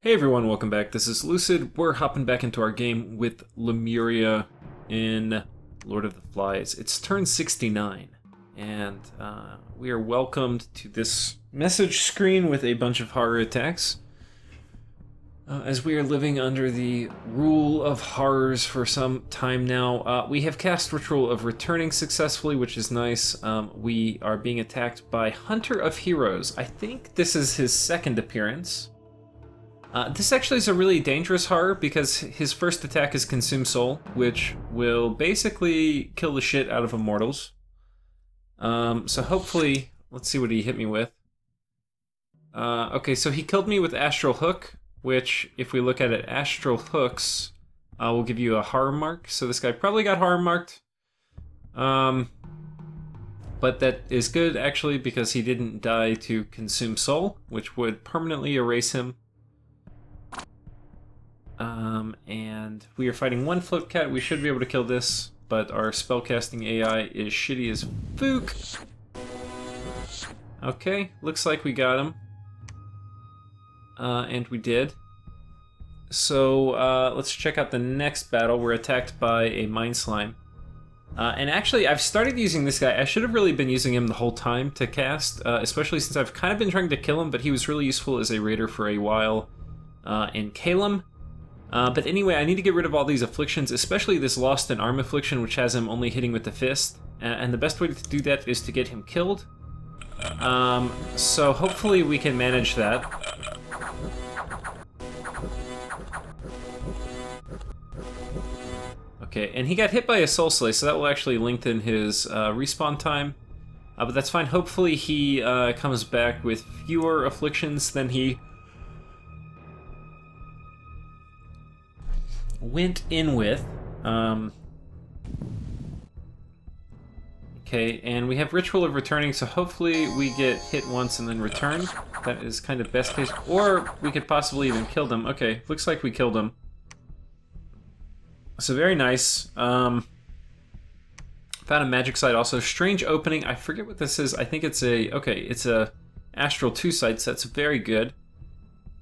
Hey everyone, welcome back. This is Lucid. We're hopping back into our game with Lemuria in Lord of the Flies. It's turn 69, and we are welcomed to this message screen with a bunch of horror attacks. As we are living under the rule of horrors for some time now, we have cast Ritual of Returning successfully, which is nice. We are being attacked by Hunter of Heroes. I think this is his second appearance. This actually is a really dangerous horror because his first attack is Consume Soul, which will basically kill the shit out of immortals. So hopefully, let's see what he hit me with. Okay, so he killed me with Astral Hook, which, if we look at it, Astral Hooks will give you a horror mark. So this guy probably got horror marked. But that is good, actually, because he didn't die to Consume Soul, which would permanently erase him. And we are fighting one Flip Cat. We should be able to kill this, but our spellcasting AI is shitty as fook. Okay, looks like we got him. And we did. So, let's check out the next battle. We're attacked by a Mind Slime. And actually, I've started using this guy. I should have really been using him the whole time to cast, especially since I've kind of been trying to kill him, but he was really useful as a raider for a while in Calum. But anyway, I need to get rid of all these afflictions, especially this Lost in Arm affliction, which has him only hitting with the fist. And the best way to do that is to get him killed. So hopefully we can manage that. Okay, and he got hit by a Soul Slay, so that will actually lengthen his respawn time. But that's fine. Hopefully he comes back with fewer afflictions than he went in with. Okay, and we have Ritual of Returning, so hopefully we get hit once and then return. That is kind of best case. Or we could possibly even kill them. Okay, looks like we killed him. So very nice. Found a magic site also. Strange opening. I forget what this is. I think it's a... Okay, it's a Astral 2 site, so that's very good.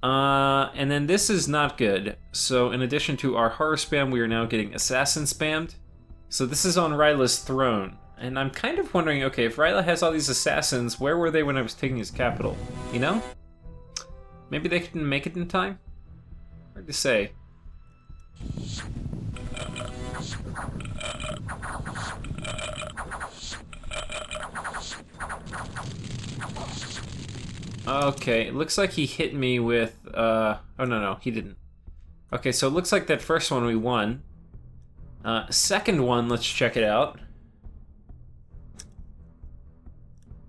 And then this is not good. So in addition to our horror spam, we are now getting assassin spammed. So this is on Ryla's throne. And I'm kind of wondering, okay, if Ryla has all these assassins, where were they when I was taking his capital? You know? Maybe they couldn't make it in time? Hard to say. Okay, it looks like he hit me with, oh no, he didn't. Okay, so it looks like that first one we won. Second one, let's check it out.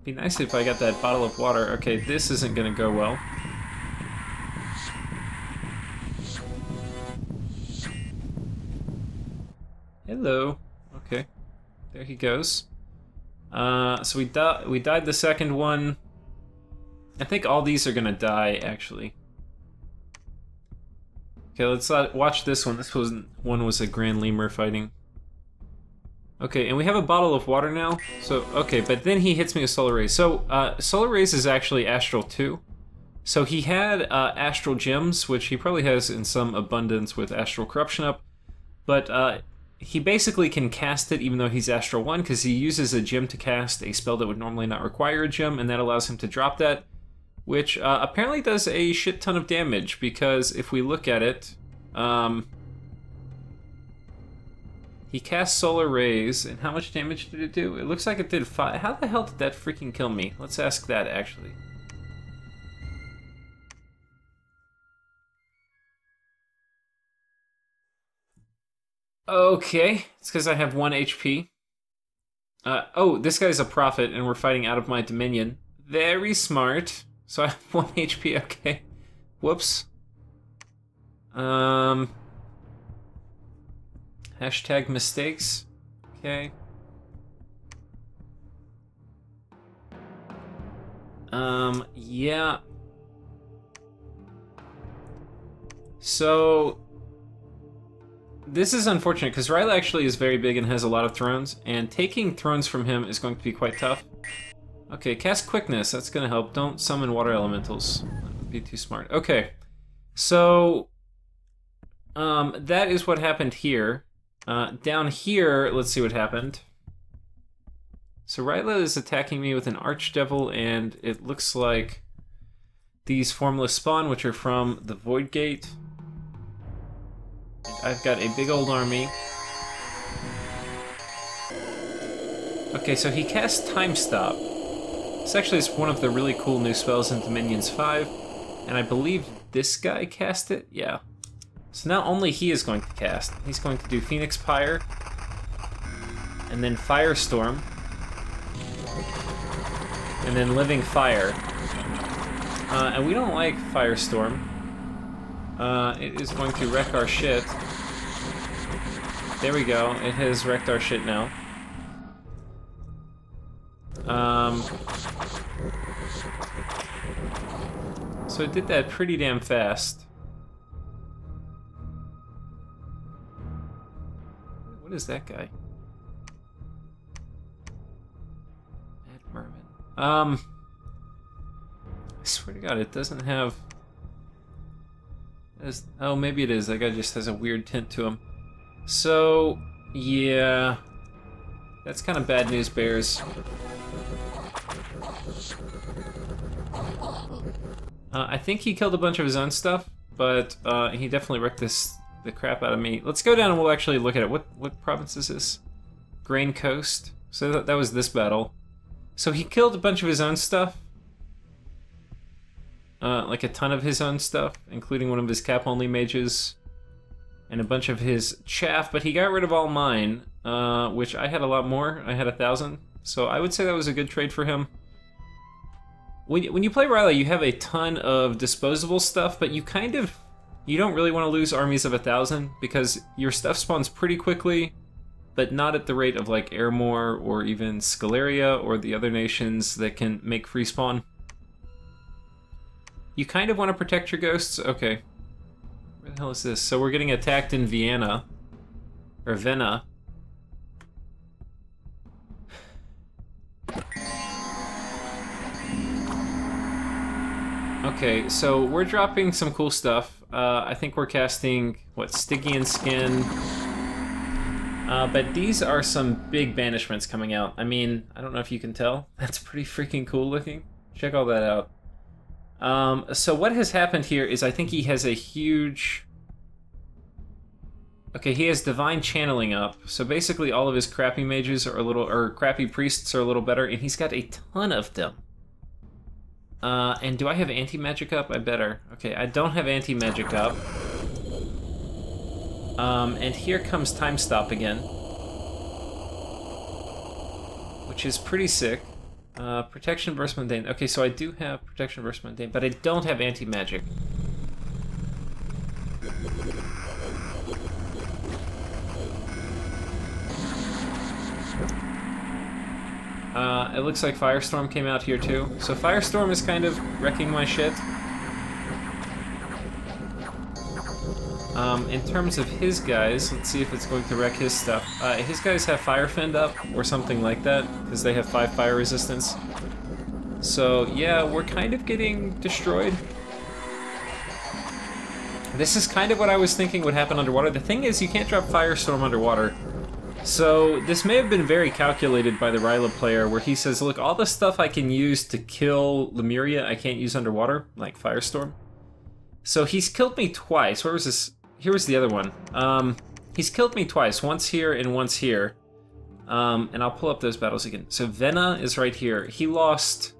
Be nice if I got that bottle of water. Okay, this isn't gonna go well. Hello. Okay, there he goes. So we died the second one. I think all these are gonna die, actually. Okay, let's watch this one. This one was a Grand Lemur fighting. Okay, and we have a bottle of water now. So, okay, but then he hits me with Solar Rays. So, Solar Rays is actually Astral 2. So he had Astral Gems, which he probably has in some abundance with Astral Corruption up. But he basically can cast it even though he's Astral 1, because he uses a gem to cast a spell that would normally not require a gem, and that allows him to drop that. Which apparently does a shit ton of damage, because if we look at it, he cast Solar Rays, and how much damage did it do? It looks like it did 5. How the hell did that freaking kill me? Let's ask that, actually. Okay, it's because I have 1 HP. Oh, this guy's a prophet, and we're fighting out of my dominion. Very smart. So I have 1 HP, okay. Whoops. Hashtag mistakes. Okay. Yeah. So this is unfortunate, because Ryla actually is very big and has a lot of thrones, and taking thrones from him is going to be quite tough. Okay, cast Quickness, that's gonna help. Don't summon water elementals. That would be too smart. Okay, So, that is what happened here. Down here, let's see what happened. So Ryla is attacking me with an Archdevil, and it looks like these Formless spawn, which are from the Void Gate. And I've got a big old army. Okay, so he cast Time Stop. This actually is one of the really cool new spells in Dominions 5, and I believe this guy cast it? Yeah. So now only he is going to cast. He's going to do Phoenix Pyre, and then Firestorm, and then Living Fire. And we don't like Firestorm. It is going to wreck our shit. There we go, it has wrecked our shit now. So it did that pretty damn fast. What is that guy? Mad Merman. I swear to God, it doesn't have... Oh, maybe it is. That guy just has a weird tint to him. So, yeah... That's kind of bad news, Bears. I think he killed a bunch of his own stuff, but he definitely wrecked the crap out of me. Let's go down and we'll actually look at it. What province is this? Grain Coast. So that was this battle. So he killed a bunch of his own stuff. Like a ton of his own stuff, including one of his cap-only mages. And a bunch of his chaff, but he got rid of all mine, which I had a lot more. I had 1,000. So I would say that was a good trade for him. When you play Ryla, you have a ton of disposable stuff, but you don't really want to lose armies of 1,000 because your stuff spawns pretty quickly, but not at the rate of like Airmore or even Scaleria or the other nations that can make free spawn. You kind of want to protect your ghosts. Okay. Where the hell is this? So we're getting attacked in Vienna. Or Vienna. Okay, so we're dropping some cool stuff. I think we're casting, what, Stygian Skin. But these are some big banishments coming out. I mean, I don't know if you can tell. That's pretty freaking cool looking. Check all that out. So what has happened here is I think he has a huge... Okay, he has Divine Channeling up, so basically all of his crappy mages are a little... or crappy priests are a little better, and he's got a ton of them. And do I have Anti-Magic up? I better. Okay, I don't have Anti-Magic up. And here comes Time Stop again. Which is pretty sick. Protection versus Mundane. Okay, so I do have Protection versus Mundane, but I don't have Anti-Magic. It looks like Firestorm came out here too. So Firestorm is kind of wrecking my shit. In terms of his guys, let's see if it's going to wreck his stuff. His guys have Firefend up, or something like that, because they have 5 fire resistance. So yeah, we're kind of getting destroyed. This is kind of what I was thinking would happen underwater. The thing is, you can't drop Firestorm underwater. So this may have been very calculated by the Ryla player, where he says, look, all the stuff I can use to kill Lemuria, I can't use underwater, like Firestorm. So he's killed me twice. Where was this? Here was the other one. He's killed me twice, once here and once here. And I'll pull up those battles again. So Venna is right here. He lost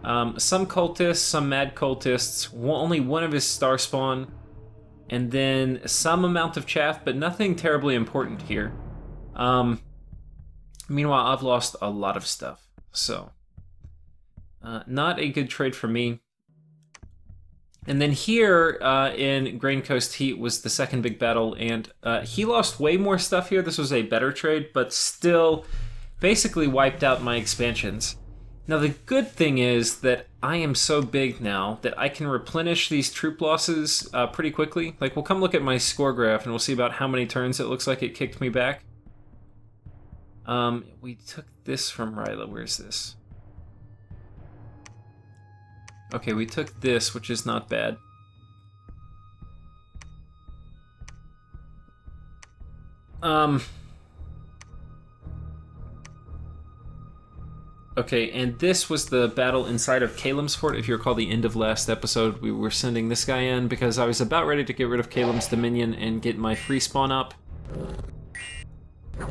some cultists, some mad cultists, only one of his star spawn, and then some amount of chaff, but nothing terribly important here. Meanwhile, I've lost a lot of stuff, so not a good trade for me. And then here in Grain Coast Heat was the second big battle, and he lost way more stuff here. This was a better trade, but still basically wiped out my expansions. Now the good thing is that I am so big now that I can replenish these troop losses pretty quickly. Like, we'll come look at my score graph and we'll see about how many turns it looks like it kicked me back. We took this from Ryla. Where's this? Okay, we took this, which is not bad. Okay, and this was the battle inside of Calem's Fort. If you recall the end of last episode, we were sending this guy in because I was about ready to get rid of Calem's Dominion and get my free spawn up.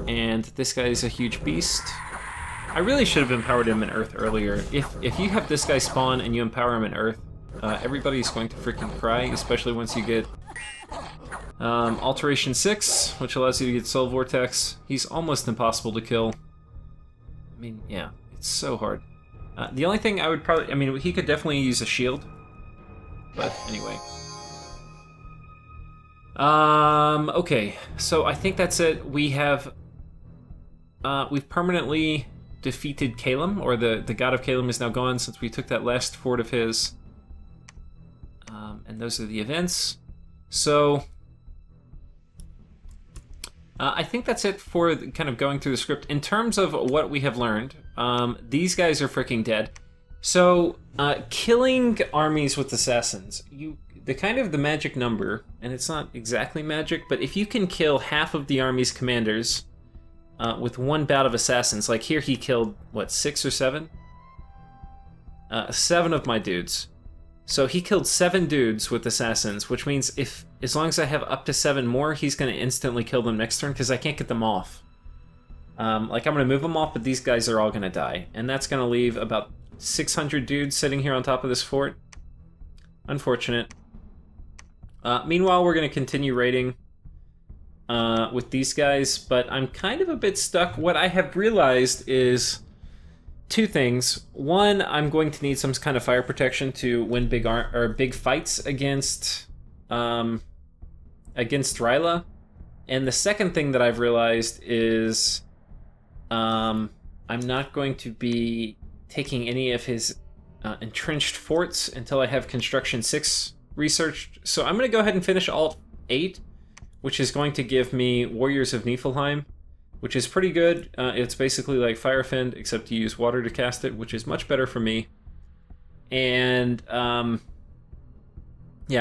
And this guy is a huge beast. I really should have empowered him in Earth earlier. If you have this guy spawn and you empower him in Earth, everybody's going to freaking cry, especially once you get Alteration 6, which allows you to get Soul Vortex. He's almost impossible to kill. I mean, yeah. It's so hard. The only thing I would probably... I mean, he could definitely use a shield. But anyway. Okay. So I think that's it. We have... we've permanently defeated Calem, or the god of Calem is now gone since we took that last fort of his. And those are the events. So... I think that's it for kind of going through the script. In terms of what we have learned, these guys are freaking dead. So, killing armies with assassins, the kind of the magic number, and it's not exactly magic, but if you can kill half of the army's commanders with one bout of assassins, like here he killed, what, 6 or 7? 7 of my dudes. So he killed 7 dudes with assassins, which means as long as I have up to 7 more, he's going to instantly kill them next turn, because I can't get them off. Like, I'm going to move them off, but these guys are all going to die. And that's going to leave about 600 dudes sitting here on top of this fort. Unfortunate. Meanwhile, we're going to continue raiding with these guys, but I'm kind of a bit stuck. What I have realized is... 2 things. One, I'm going to need some kind of fire protection to win big fights against R'lyeh. And the second thing that I've realized is I'm not going to be taking any of his entrenched forts until I have Construction 6 researched. So I'm going to go ahead and finish Alt 8, which is going to give me Warriors of Niflheim, which is pretty good. It's basically like Firefend, except you use water to cast it, which is much better for me. And, yeah,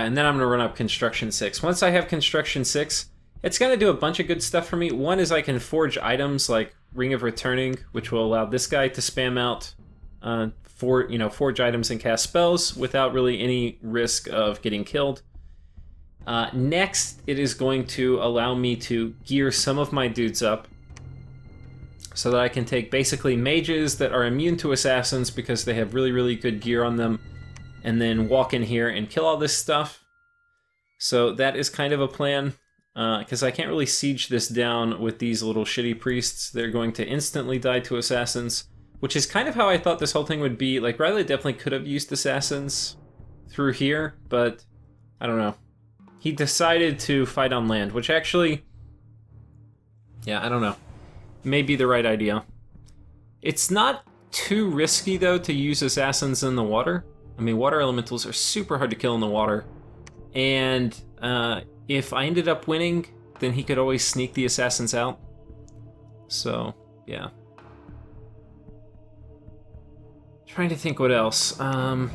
and then I'm going to run up Construction 6. Once I have Construction 6, it's going to do a bunch of good stuff for me. One is I can forge items like Ring of Returning, which will allow this guy to spam out forge items and cast spells without really any risk of getting killed. Next, it is going to allow me to gear some of my dudes up, so that I can take basically mages that are immune to assassins because they have really, really good gear on them, and then walk in here and kill all this stuff. So that is kind of a plan, because I can't really siege this down with these little shitty priests. They're going to instantly die to assassins, which is kind of how I thought this whole thing would be. Like, R'lyeh definitely could have used assassins through here, but I don't know. He decided to fight on land, which actually, yeah, I don't know. May be the right idea. It's not too risky, though, to use assassins in the water. I mean, water elementals are super hard to kill in the water. And if I ended up winning, then he could always sneak the assassins out. So, yeah. Trying to think what else. Oh,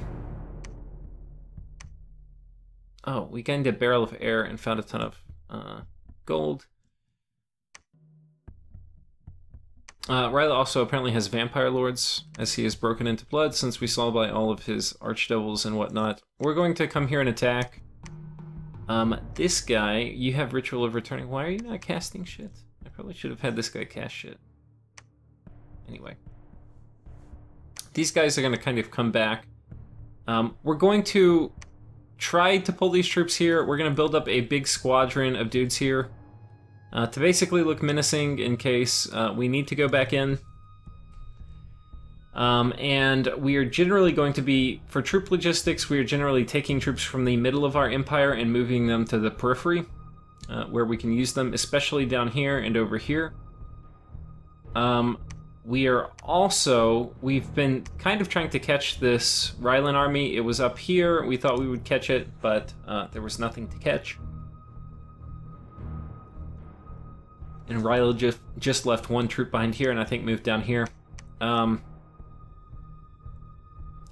we got into Barrel of Air and found a ton of gold. R'lyeh also apparently has Vampire Lords, as he has broken into blood, since we saw by all of his Archdevils and whatnot. We're going to come here and attack. This guy, you have Ritual of Returning. Why are you not casting shit? I probably should have had this guy cast shit. Anyway. These guys are going to kind of come back. We're going to try to pull these troops here. We're going to build up a big squadron of dudes here. To basically look menacing in case we need to go back in. And we are generally going to be, for troop logistics, we are generally taking troops from the middle of our empire and moving them to the periphery, where we can use them, especially down here and over here. We are also, we've been kind of trying to catch this R'lyeh army. It was up here. We thought we would catch it, but there was nothing to catch. And R'lyeh just left one troop behind here, and I think moved down here.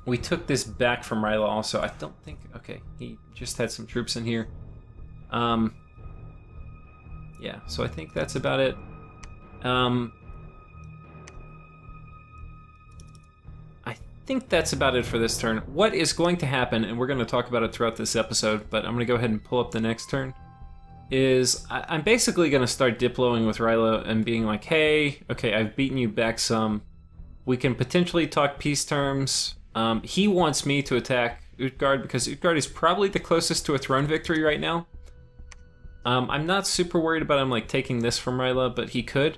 We took this back from R'lyeh also. I don't think... Okay, he just had some troops in here. Yeah, Yeah, so I think that's about it. I think that's about it for this turn. What is going to happen, and we're going to talk about it throughout this episode, but I'm going to go ahead and pull up the next turn, is I'm basically going to start diploing with Rayla and being like, hey, okay, I've beaten you back some. We can potentially talk peace terms. He wants me to attack Utgard because Utgard is probably the closest to a throne victory right now. I'm not super worried about him like taking this from Rayla, but he could.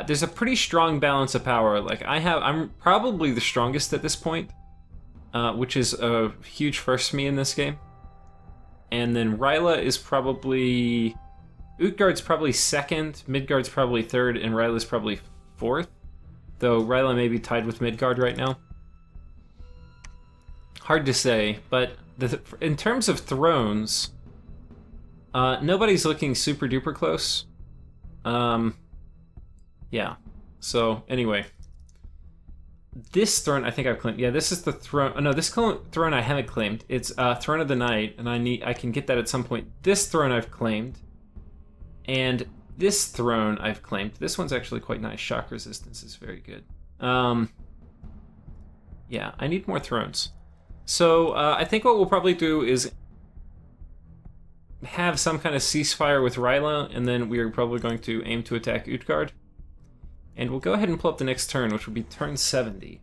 There's a pretty strong balance of power. Like I'm probably the strongest at this point, which is a huge first for me in this game. And then Rayla is probably... Utgard's probably second, Midgard's probably third, and Ryla's probably fourth. Though Rayla may be tied with Midgard right now. Hard to say, but in terms of thrones, nobody's looking super duper close. Yeah, so anyway. This throne I think I've claimed. Yeah, this is the throne. Oh, no, this throne I haven't claimed. It's Throne of the Night, and I can get that at some point. This throne I've claimed, and this throne I've claimed. This one's actually quite nice. Shock resistance is very good. Yeah, I need more thrones. So I think what we'll probably do is have some kind of ceasefire with Rayla, and then we are probably going to aim to attack Utgard. And we'll go ahead and pull up the next turn, which will be turn 70.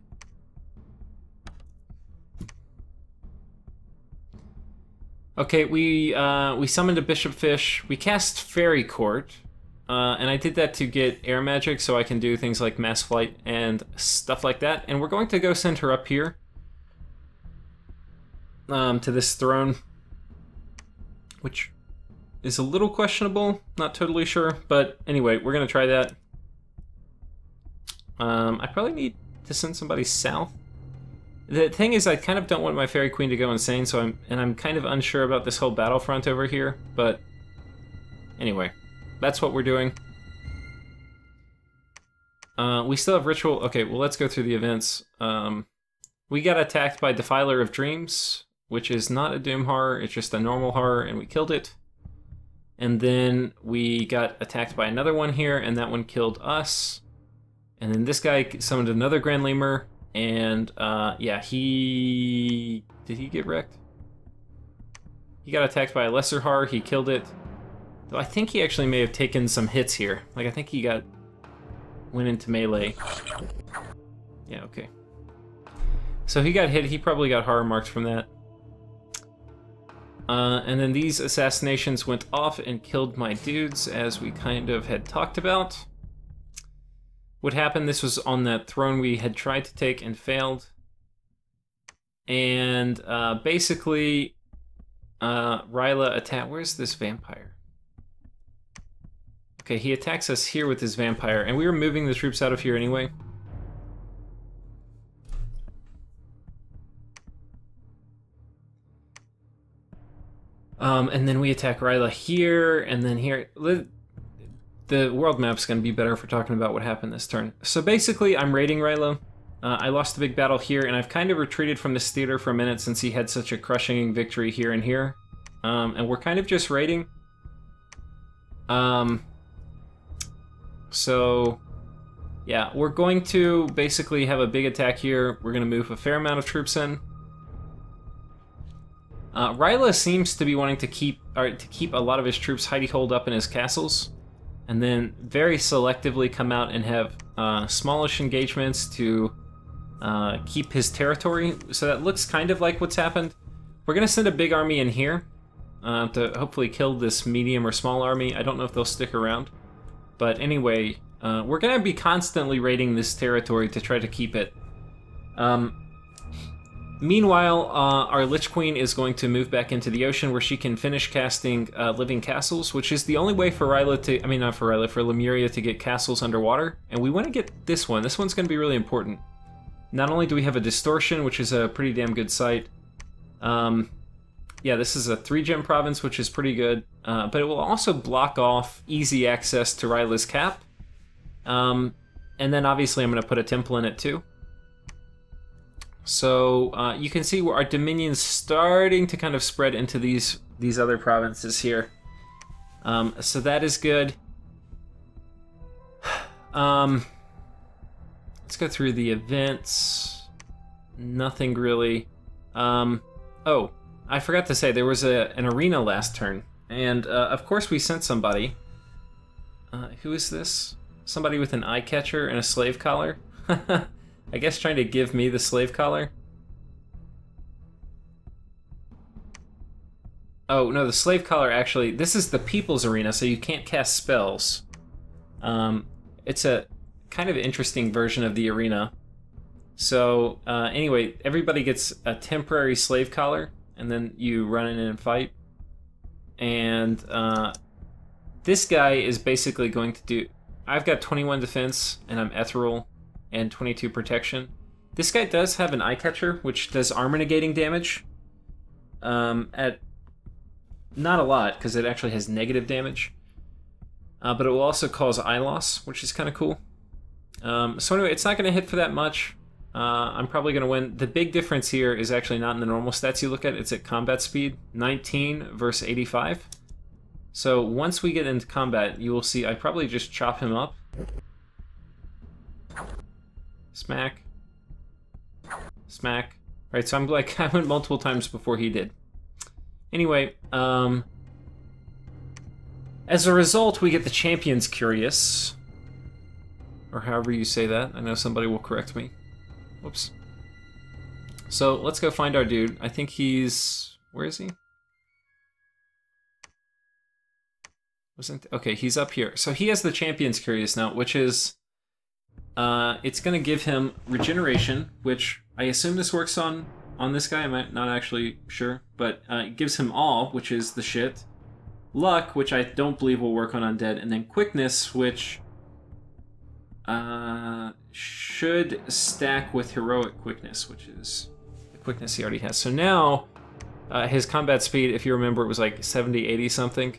Okay, we summoned a Bishop Fish. We cast Fairy Court, and I did that to get air magic, so I can do things like Mass Flight and stuff like that. And we're going to go send her up here to this throne, which is a little questionable. Not totally sure, but anyway, we're going to try that. I probably need to send somebody south. The thing is, I kind of don't want my Fairy Queen to go insane, so I'm kind of unsure about this whole battlefront over here, but anyway, that's what we're doing. We still have Ritual. Okay, well, let's go through the events. We got attacked by Defiler of Dreams, which is not a Doom horror, it's just a normal horror, and we killed it. And then we got attacked by another one here, and that one killed us. And then this guy summoned another Grand Lemur, and yeah, did he get wrecked? He got attacked by a lesser horror, he killed it. Though I think he actually may have taken some hits here. Like, I think he went into melee. Yeah, okay. So he got hit, he probably got horror marked from that. And then these assassinations went off and killed my dudes, as we kind of had talked about. What happened, this was on that throne we had tried to take and failed. And basically, Rayla attacked... Where's this vampire? Okay, he attacks us here with his vampire, and we were moving the troops out of here anyway. And then we attack Rayla here, and then here. The world map's going to be better for talking about what happened this turn. So basically, I'm raiding Rayla. I lost the big battle here, and I've kind of retreated from this theater for a minute since he had such a crushing victory here and here. And we're kind of just raiding. So, yeah, we're going to basically have a big attack here. We're going to move a fair amount of troops in. Rayla seems to be wanting to keep a lot of his troops hidey-holed up in his castles, and then very selectively come out and have smallish engagements to keep his territory. So that looks kind of like what's happened. We're going to send a big army in here to hopefully kill this medium or small army. I don't know if they'll stick around. But anyway, we're going to be constantly raiding this territory to try to keep it. Meanwhile, our Lich Queen is going to move back into the ocean where she can finish casting Living Castles, which is the only way for Rayla to, I mean not for Rayla, for Lemuria to get castles underwater. And we want to get this one. This one's going to be really important. Not only do we have a Distortion, which is a pretty damn good site. Yeah, this is a 3-gem province, which is pretty good. But it will also block off easy access to Ryla's cap. And then obviously I'm going to put a temple in it too. So you can see where our dominion's starting to kind of spread into these other provinces here. So that is good. Let's go through the events. Nothing really. Oh, I forgot to say, there was an arena last turn. And, of course, we sent somebody. Who is this? Somebody with an eye catcher and a slave collar? I guess trying to give me the slave collar? Oh, no, the slave collar actually... This is the People's Arena, so you can't cast spells. It's a kind of interesting version of the arena. So, anyway, everybody gets a temporary slave collar, and then you run in and fight. And, this guy is basically going to do... I've got 21 defense, and I'm ethereal, and 22 protection. This guy does have an eye catcher, which does armor negating damage. At not a lot, because it actually has negative damage. But it will also cause eye loss, which is kind of cool. So anyway, it's not going to hit for that much. I'm probably going to win. The big difference here is actually not in the normal stats you look at. It's at combat speed, 19 versus 85. So once we get into combat, you will see I probably just chop him up. Smack. Smack. Right, so I'm like, I went multiple times before he did. Anyway, as a result, we get the Champion's Curious. Or however you say that. I know somebody will correct me. Whoops. So, let's go find our dude. I think he's... Where is he? Okay, he's up here. So he has the Champion's Curious now, which is... it's going to give him Regeneration, which I assume this works on this guy. I'm not actually sure. But it gives him Awe, which is the shit. Luck, which I don't believe will work on Undead. And then Quickness, which... should stack with Heroic Quickness, which is the quickness he already has. So now, his combat speed, if you remember, it was like 70, 80 something.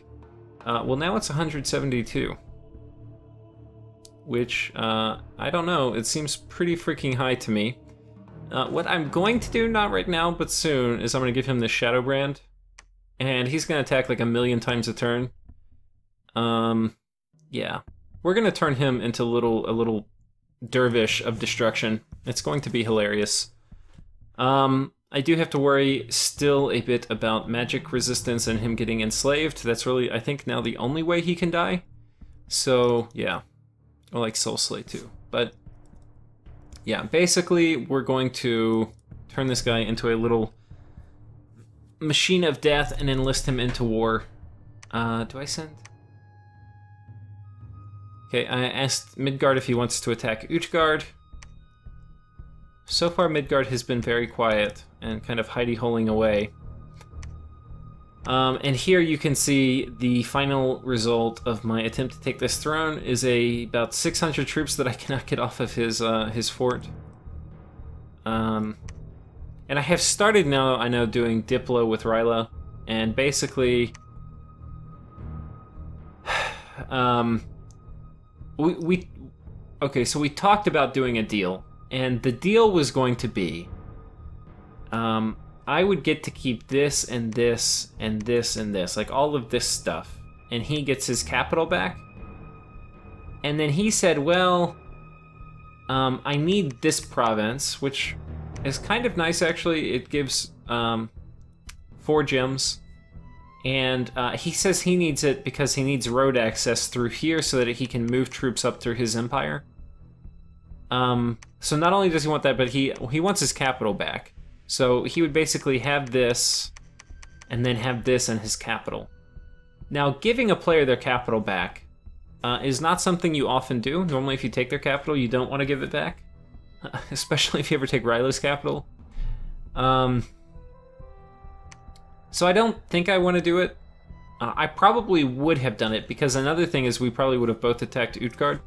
Well, now it's 172. Which, I don't know, it seems pretty freaking high to me. What I'm going to do, not right now, but soon, is I'm going to give him the Shadow Brand. And he's going to attack like 1,000,000 times a turn. Yeah. We're going to turn him into a little dervish of destruction. It's going to be hilarious. I do have to worry still a bit about magic resistance and him getting enslaved. That's really, I think, now the only way he can die. So, yeah. Or like Soul Slay too. But, yeah, basically we're going to turn this guy into a little machine of death and enlist him into war. Do I send... Okay, I asked Midgard if he wants to attack Utgard. So far, Midgard has been very quiet and kind of hidey-holing away. And here you can see the final result of my attempt to take this throne is about 600 troops that I cannot get off of his fort. And I have started now, I know, doing Diplo with Ryla, and basically... Okay, so we talked about doing a deal, and the deal was going to be, I would get to keep this and this and this and this, like all of this stuff, and he gets his capital back. And then he said, well, I need this province, which is kind of nice actually. It gives 4 gems. And he says he needs it because he needs road access through here so that he can move troops up through his empire. So not only does he want that, but he wants his capital back. So he would basically have this, and then have this and his capital. Now, giving a player their capital back is not something you often do. Normally, if you take their capital, you don't want to give it back. Especially if you ever take Ryla's capital. So I don't think I want to do it. I probably would have done it, because another thing is we probably would have both attacked Utgard.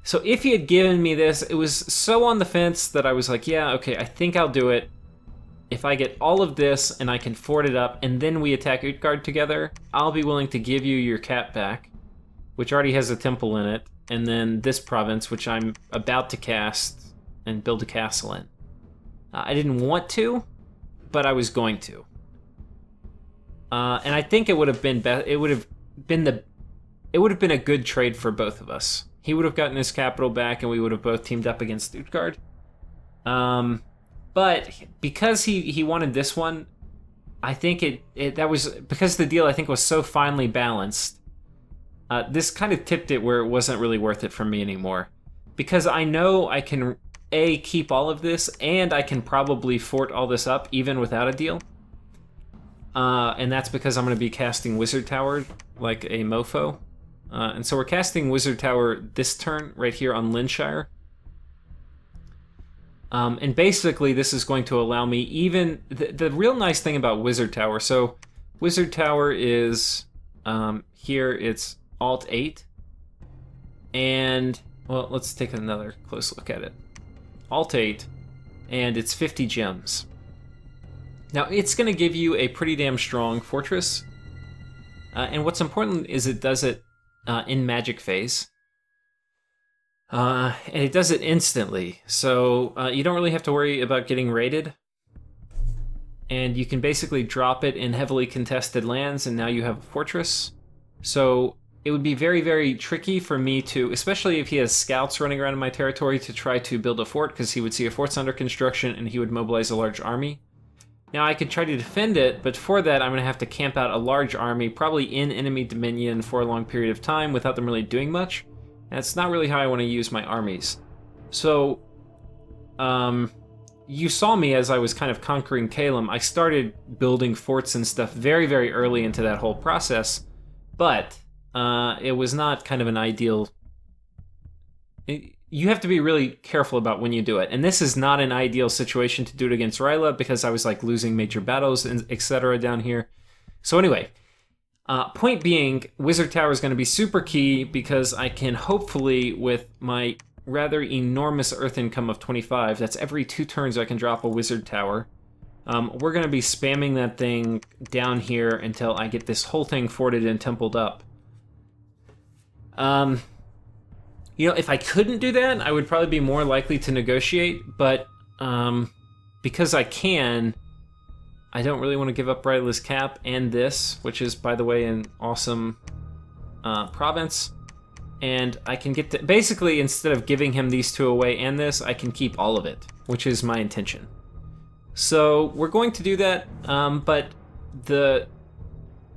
So if he had given me this, it was so on the fence that I was like, yeah, okay, I think I'll do it. If I get all of this and I can fort it up and then we attack Utgard together, I'll be willing to give you your cap back, which already has a temple in it, and then this province, which I'm about to cast and build a castle in. I didn't want to, but I was going to. And I think it would have been it would have been a good trade for both of us. He would have gotten his capital back, and we would have both teamed up against Utgard. But because he wanted this one, I think that was because the deal I think was so finely balanced. This kind of tipped it where it wasn't really worth it for me anymore, because I know I can keep all of this, and I can probably fort all this up even without a deal. And that's because I'm going to be casting Wizard Tower like a mofo. And so we're casting Wizard Tower this turn right here on Linshire. And basically this is going to allow me even... The real nice thing about Wizard Tower, so Wizard Tower is... here it's Alt 8. And, well, let's take another close look at it. Alt 8, and it's 50 gems. Now, it's going to give you a pretty damn strong fortress. And what's important is it does it in magic phase. And it does it instantly, so you don't really have to worry about getting raided. And you can basically drop it in heavily contested lands, and now you have a fortress. So it would be very, very tricky for me to, especially if he has scouts running around in my territory, to try to build a fort, because he would see a fort's under construction and he would mobilize a large army. Now I could try to defend it, but for that I'm going to have to camp out a large army, probably in enemy dominion for a long period of time without them really doing much. And it's not really how I want to use my armies. So, you saw me as I was kind of conquering Caelem. I started building forts and stuff very, very early into that whole process, but it was not kind of an ideal... You have to be really careful about when you do it. And this is not an ideal situation to do it against R'lyeh, because I was like losing major battles and etc. down here. So anyway, point being, Wizard Tower is going to be super key, because I can hopefully, with my rather enormous Earth income of 25, that's every 2 turns I can drop a Wizard Tower. We're going to be spamming that thing down here until I get this whole thing forted and templed up. You know, if I couldn't do that, I would probably be more likely to negotiate, but because I can, I don't really want to give up R'lyeh's cap and this, which is, by the way, an awesome province. And I can get to, basically, instead of giving him these 2 away and this, I can keep all of it, which is my intention. So we're going to do that, but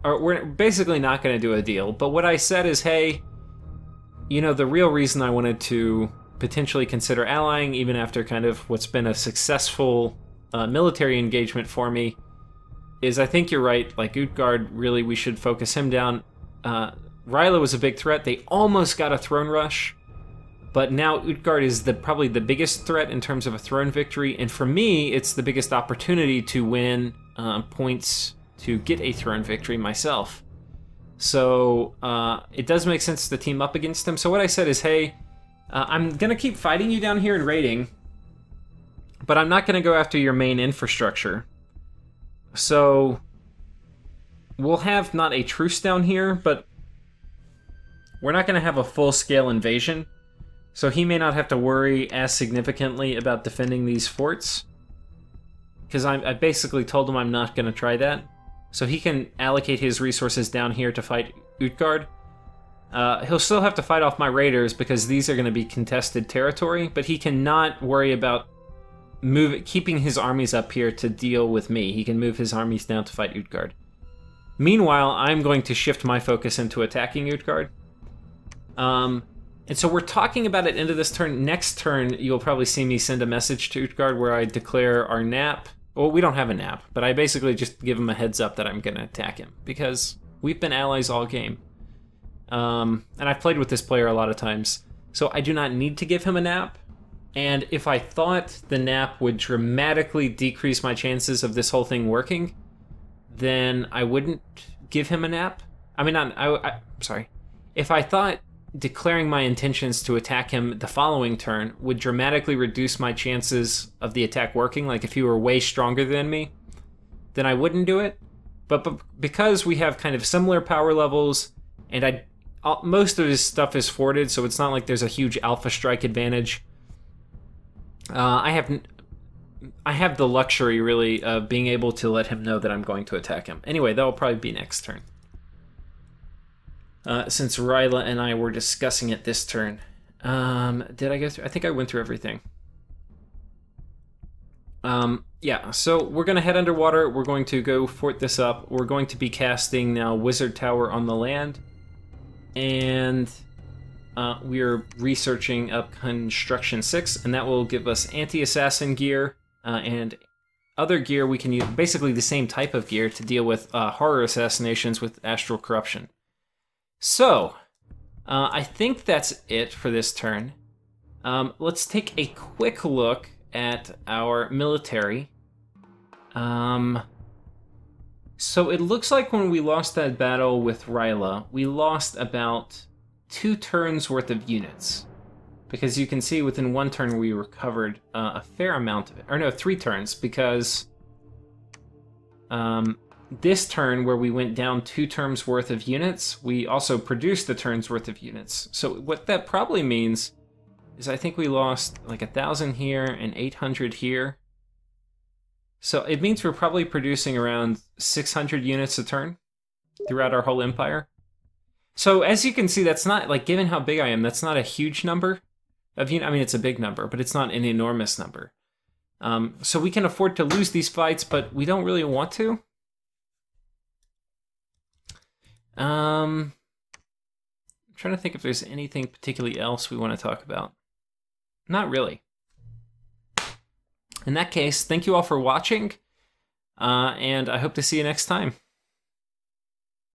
we're basically not going to do a deal. But what I said is, hey, you know, the real reason I wanted to potentially consider allying, even after kind of what's been a successful military engagement for me, is I think you're right. Like, Utgard, really, we should focus him down. R'lyeh was a big threat. They almost got a throne rush, but now Utgard is probably the biggest threat in terms of a throne victory, and for me, it's the biggest opportunity to win points to get a throne victory myself. So it does make sense to team up against him. So what I said is, hey, I'm going to keep fighting you down here and raiding, but I'm not going to go after your main infrastructure. So we'll have not a truce down here, but we're not going to have a full-scale invasion. So he may not have to worry as significantly about defending these forts, because I basically told him I'm not going to try that. So he can allocate his resources down here to fight Utgard. He'll still have to fight off my raiders, because these are going to be contested territory, but he cannot worry about keeping his armies up here to deal with me. He can move his armies down to fight Utgard. Meanwhile, I'm going to shift my focus into attacking Utgard. And so we're talking about it into this turn. Next turn, you'll probably see me send a message to Utgard where I declare our nap. Well, we don't have a nap, but I basically just give him a heads up that I'm going to attack him, because we've been allies all game. And I've played with this player a lot of times, so I do not need to give him a nap. And if I thought the nap would dramatically decrease my chances of this whole thing working, then I wouldn't give him a nap. I mean, I'm sorry. If I thought declaring my intentions to attack him the following turn would dramatically reduce my chances of the attack working, like if he were way stronger than me, then I wouldn't do it. But because we have kind of similar power levels, and most of his stuff is forted, so it's not like there's a huge alpha strike advantage. I have I have the luxury, really, of being able to let him know that I'm going to attack him. Anyway, that will probably be next turn. Since Ryla and I were discussing it this turn. Did I go through? I think I went through everything. Yeah, so we're going to head underwater. We're going to go fort this up. We're going to be casting now Wizard Tower on the land. And we're researching up Construction 6, and that will give us anti-assassin gear and other gear we can use, basically the same type of gear to deal with horror assassinations with astral corruption. So, I think that's it for this turn. Let's take a quick look at our military. So it looks like when we lost that battle with Ryla, we lost about 2 turns worth of units. Because you can see within 1 turn we recovered a fair amount of it. Or no, 3 turns, because this turn where we went down 2 turns worth of units, we also produced a turn's worth of units. So what that probably means is I think we lost like 1,000 here and 800 here. So it means we're probably producing around 600 units a turn throughout our whole empire. So as you can see, that's not, like, given how big I am, that's not a huge number of units. I mean, it's a big number, but it's not an enormous number. So we can afford to lose these fights, but we don't really want to. I'm trying to think if there's anything particularly else we want to talk about. Not really. In that case, thank you all for watching, and I hope to see you next time.